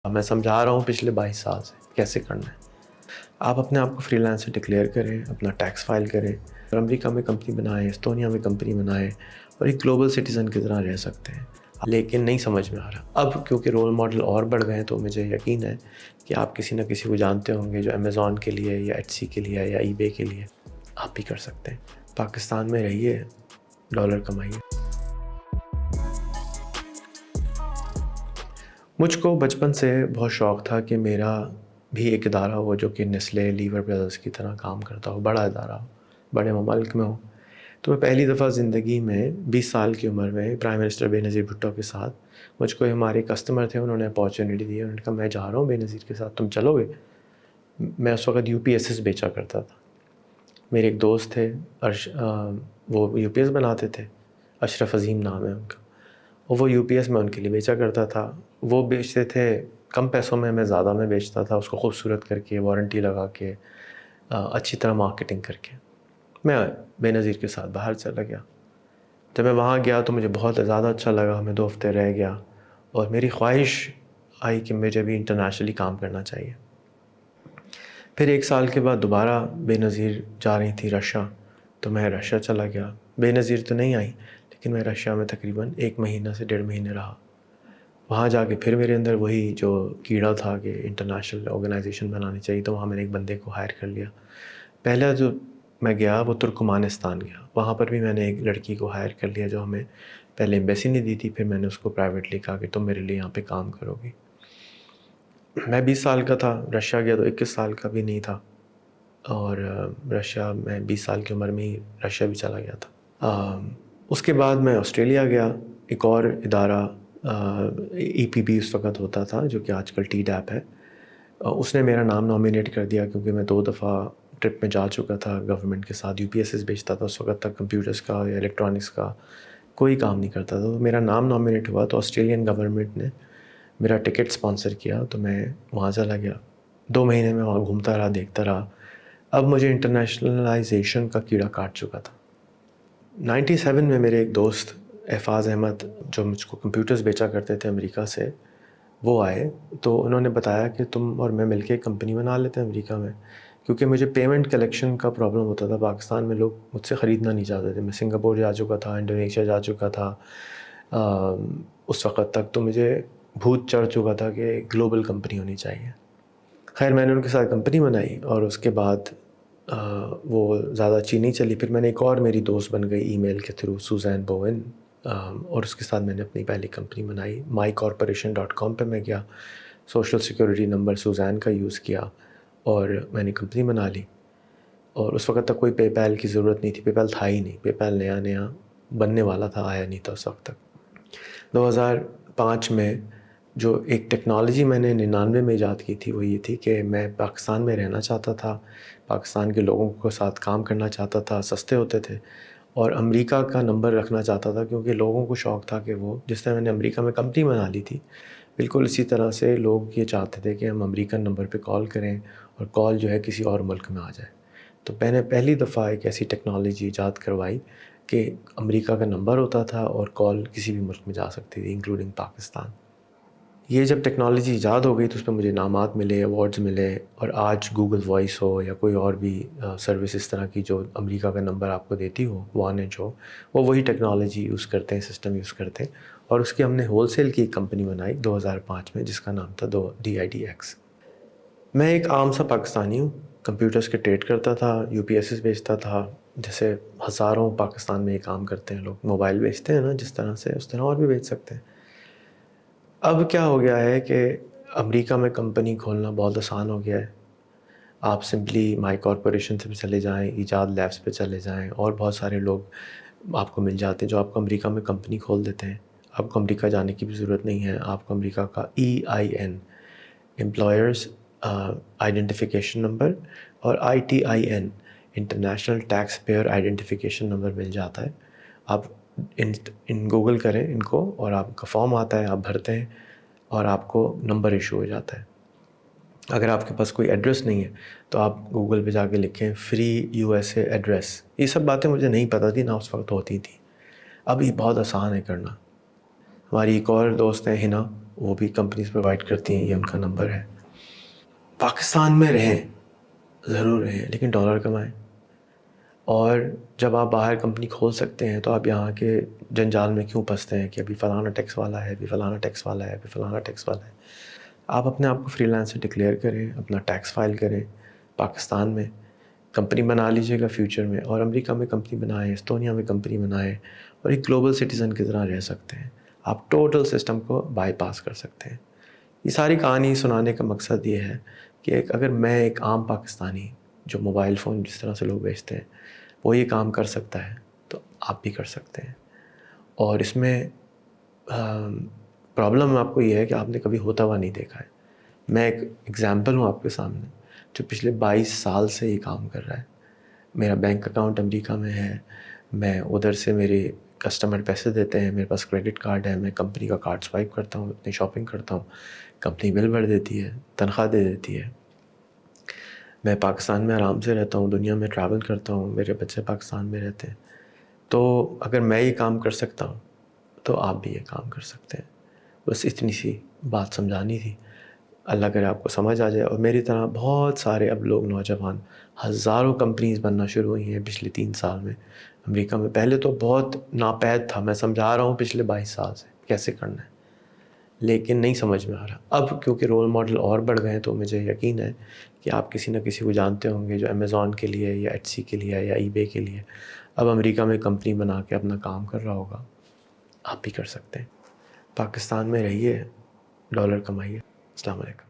میں سمجھا رہا ہوں پچھلے 22 سال سے کیسے کرنا ہے. آپ اپنے آپ کو فری لانسر ڈکلیئر کریں، اپنا ٹیکس فائل کریں اور امریکہ میں کمپنی بنائیں، استونیا میں کمپنی بنائیں اور ایک گلوبل سٹیزن کی طرح رہ سکتے ہیں. لیکن نہیں سمجھ میں آ رہا. اب کیونکہ رول ماڈل اور بڑھ گئے ہیں تو مجھے یقین ہے کہ آپ کسی نہ کسی کو جانتے ہوں گے جو امیزون کے لیے یا ایچ سی کے لیے یا ای بے کے لیے آپ بھی کر سکتے ہیں. پاکستان میں رہیے، ڈالر کمائیے. مجھ کو بچپن سے بہت شوق تھا کہ میرا بھی ایک ادارہ ہو جو کہ نیسلے، لیور برادرز کی طرح کام کرتا ہو، بڑا ادارہ ہو، بڑے ممالک میں ہو. تو میں پہلی دفعہ زندگی میں 20 سال کی عمر میں پرائم منسٹر بے نظیر بھٹو کے ساتھ، مجھ کو ہمارے کسٹمر تھے، انہوں نے اپارچونیٹی دی. انہوں نے کہا میں جا رہا ہوں بے نظیر کے ساتھ، تم چلو گے؟ میں اس وقت یو پی ایس ایس بیچا کرتا تھا. میرے ایک دوست تھے وہ یو پی ایس بناتے تھے، اشرف عظیم نام ہے ان کا، اور وہ یو پی ایس میں ان کے لیے بیچا کرتا تھا. وہ بیچتے تھے کم پیسوں میں زیادہ میں بیچتا تھا، اس کو خوبصورت کر کے، وارنٹی لگا کے، اچھی طرح مارکیٹنگ کر کے. میں بے نظیر کے ساتھ باہر چلا گیا. جب میں وہاں گیا تو مجھے بہت زیادہ اچھا لگا. میں 2 ہفتے رہ گیا اور میری خواہش آئی کہ مجھے بھی انٹرنیشنلی کام کرنا چاہیے. پھر 1 سال کے بعد دوبارہ بے نظیر جا رہی تھی رشیا، تو میں رشیا چلا گیا. بے نظیر تو نہیں آئی لیکن میں رشیا میں تقریباً 1 مہینہ سے 1.5 مہینے رہا. وہاں جا کے پھر میرے اندر وہی جو کیڑا تھا کہ انٹرنیشنل آرگنائزیشن بنانی چاہیے، تو وہاں میں نے ایک بندے کو ہائر کر لیا. پہلا جو میں گیا وہ ترکمانستان گیا. وہاں پر بھی میں نے ایک لڑکی کو ہائر کر لیا جو ہمیں پہلے ایمبیسی نہیں دی تھی. پھر میں نے اس کو پرائیویٹلی کہا کہ تم میرے لیے یہاں پہ کام کرو گی. میں 20 سال کا تھا، رشیا گیا تو 21 سال کا بھی نہیں تھا، اور رشیا میں 20 سال کی عمر میں ہی رشیا بھی چلا گیا تھا. اس کے بعد میں آسٹریلیا گیا. ایک اور ادارہ ای پی بی اس وقت ہوتا تھا جو کہ آج کل ٹی ڈیپ ہے، اس نے میرا نام نامینیٹ کر دیا کیونکہ میں 2 دفعہ ٹرپ میں جا چکا تھا گورنمنٹ کے ساتھ. یو پی ایس ایس بیچتا تھا. اس وقت تک کمپیوٹرز کا یا الیکٹرانکس کا کوئی کام نہیں کرتا تھا. تو میرا نام نامینیٹ ہوا تو آسٹریلین گورنمنٹ نے میرا ٹکٹ سپانسر کیا، تو میں وہاں چلا گیا. 2 مہینے میں وہاں گھومتا رہا، دیکھتا رہا. اب مجھے انٹرنیشنلائزیشن کا کیڑا کاٹ چکا تھا. 97 میں میرے ایک دوست احفاظ احمد جو مجھ کو کمپیوٹرز بیچا کرتے تھے امریکہ سے، وہ آئے. تو انہوں نے بتایا کہ تم اور میں مل کے کمپنی بنا لیتے ہیں امریکہ میں، کیونکہ مجھے پیمنٹ کلیکشن کا پرابلم ہوتا تھا. پاکستان میں لوگ مجھ سے خریدنا نہیں چاہتے تھے. میں سنگاپور جا چکا تھا، انڈونیشیا جا چکا تھا اس وقت تک. تو مجھے بھوت چڑھ چکا تھا کہ گلوبل کمپنی ہونی چاہیے. خیر میں نے ان کے ساتھ کمپنی بنائی اور اس کے بعد وہ زیادہ اچھی نہیں چلی. پھر میں نے ایک اور میری دوست بن گئی ای میل کے تھرو، سوزین بوون، اور اس کے ساتھ میں نے اپنی پہلی کمپنی بنائی. mycorporation.com پہ میں گیا، سوشل سیکورٹی نمبر سوزین کا یوز کیا اور میں نے کمپنی بنا لی. اور اس وقت تک کوئی پے پیل کی ضرورت نہیں تھی. پے پیل تھا ہی نہیں. پے پیل نیا بننے والا تھا، آیا نہیں تھا اس وقت تک. 2005 میں جو ایک ٹیکنالوجی میں نے 99 میں ایجاد کی تھی وہ یہ تھی کہ میں پاکستان میں رہنا چاہتا تھا، پاکستان کے لوگوں کے ساتھ کام کرنا چاہتا تھا، سستے ہوتے تھے، اور امریکہ کا نمبر رکھنا چاہتا تھا کیونکہ لوگوں کو شوق تھا کہ وہ جس طرح میں نے امریکہ میں کمپنی بنا لی تھی، بالکل اسی طرح سے لوگ یہ چاہتے تھے کہ ہم امریکن نمبر پہ کال کریں اور کال جو ہے کسی اور ملک میں آ جائے. تو میں نے پہلی دفعہ ایک ایسی ٹیکنالوجی ایجاد کروائی کہ امریکہ کا نمبر ہوتا تھا اور کال کسی بھی ملک میں جا سکتی تھی انکلوڈنگ پاکستان. یہ جب ٹیکنالوجی ایجاد ہو گئی تو اس پہ مجھے انعامات ملے، ایوارڈز ملے، اور آج گوگل وائس ہو یا کوئی اور بھی سروس اس طرح کی جو امریکہ کا نمبر آپ کو دیتی ہو، وانج ہو، وہ وہی ٹیکنالوجی یوز کرتے ہیں، سسٹم یوز کرتے ہیں. اور اس کی ہم نے ہول سیل کی ایک کمپنی بنائی 2005 میں جس کا نام تھا DIDX. میں ایک عام سا پاکستانی ہوں، کمپیوٹرز کے ٹریڈ کرتا تھا، یو پی ایس ایس بیچتا تھا، جیسے ہزاروں پاکستان میں یہ کام کرتے ہیں لوگ. موبائل بیچتے ہیں نا جس طرح سے، اس طرح اور بھی بیچ سکتے ہیں. اب کیا ہو گیا ہے کہ امریکہ میں کمپنی کھولنا بہت آسان ہو گیا ہے. آپ سمپلی مائی کارپوریشن سے چلے جائیں، ایجاد لیبس پہ چلے جائیں، اور بہت سارے لوگ آپ کو مل جاتے ہیں جو آپ کو امریکہ میں کمپنی کھول دیتے ہیں. آپ کو امریکہ جانے کی بھی ضرورت نہیں ہے. آپ کو امریکہ کا EIN، امپلائرز آئیڈینٹیفیکیشن نمبر، اور ITIN، international tax payer identification number مل جاتا ہے. آپ ان گوگل کریں ان کو اور آپ کا فارم آتا ہے، آپ بھرتے ہیں اور آپ کو نمبر ایشو ہو جاتا ہے. اگر آپ کے پاس کوئی ایڈریس نہیں ہے تو آپ گوگل پہ جا کے لکھیں فری USA ایڈریس. یہ سب باتیں مجھے نہیں پتہ تھی، نہ اس وقت ہوتی تھی. اب یہ بہت آسان ہے کرنا. ہماری ایک اور دوست ہیں ہنا، وہ بھی کمپنیز پرووائڈ کرتی ہیں، یہ ان کا نمبر ہے. پاکستان میں رہیں، ضرور رہیں، لیکن ڈالر کمائیں. اور جب آپ باہر کمپنی کھول سکتے ہیں تو آپ یہاں کے جنجال میں کیوں پھنستے ہیں کہ ابھی فلانا ٹیکس والا ہے، ابھی فلانا ٹیکس والا ہے، ابھی فلانا ٹیکس والا ہے. آپ اپنے آپ کو فری لانسر ڈکلیئر کریں، اپنا ٹیکس فائل کریں پاکستان میں، کمپنی بنا لیجیے گا فیوچر میں، اور امریکہ میں کمپنی بنائیں، استونیا میں کمپنی بنائیں، اور ایک گلوبل سٹیزن کی طرح رہ سکتے ہیں. آپ ٹوٹل سسٹم کو بائی پاس کر سکتے ہیں. یہ ساری کہانی سنانے کا مقصد یہ ہے کہ اگر میں ایک عام پاکستانی جو موبائل فون جس طرح سے لوگ بیچتے ہیں وہ یہ کام کر سکتا ہے تو آپ بھی کر سکتے ہیں. اور اس میں پرابلم آپ کو یہ ہے کہ آپ نے کبھی ہوتا ہوا نہیں دیکھا ہے. میں ایک ایگزامپل ہوں آپ کے سامنے جو پچھلے 22 سال سے یہ کام کر رہا ہے. میرا بینک اکاؤنٹ امریکہ میں ہے، میں ادھر سے میرے کسٹمر پیسے دیتے ہیں، میرے پاس کریڈٹ کارڈ ہے، میں کمپنی کا کارڈ سوائپ کرتا ہوں، اپنی شاپنگ کرتا ہوں، کمپنی بل بھر دیتی ہے، تنخواہ دے دیتی ہے. میں پاکستان میں آرام سے رہتا ہوں، دنیا میں ٹریول کرتا ہوں، میرے بچے پاکستان میں رہتے ہیں. تو اگر میں یہ کام کر سکتا ہوں تو آپ بھی یہ کام کر سکتے ہیں. بس اتنی سی بات سمجھانی تھی. اللہ کرے آپ کو سمجھ آ جائے. اور میری طرح بہت سارے اب لوگ نوجوان، ہزاروں کمپنیز بننا شروع ہوئی ہیں پچھلے 3 سال میں امریکہ میں. پہلے تو بہت ناپید تھا، میں سمجھا رہا ہوں پچھلے 22 سال سے کیسے کرنا ہے، لیکن نہیں سمجھ میں آ رہا. اب کیونکہ رول ماڈل اور بڑھ گئے ہیں تو مجھے یقین ہے کہ آپ کسی نہ کسی کو جانتے ہوں گے جو امیزون کے لیے یا ایچ سی کے لیے یا ای بے کے لیے اب امریکہ میں کمپنی بنا کے اپنا کام کر رہا ہوگا. آپ بھی کر سکتے ہیں. پاکستان میں رہیے، ڈالر کمائیے. السلام علیکم.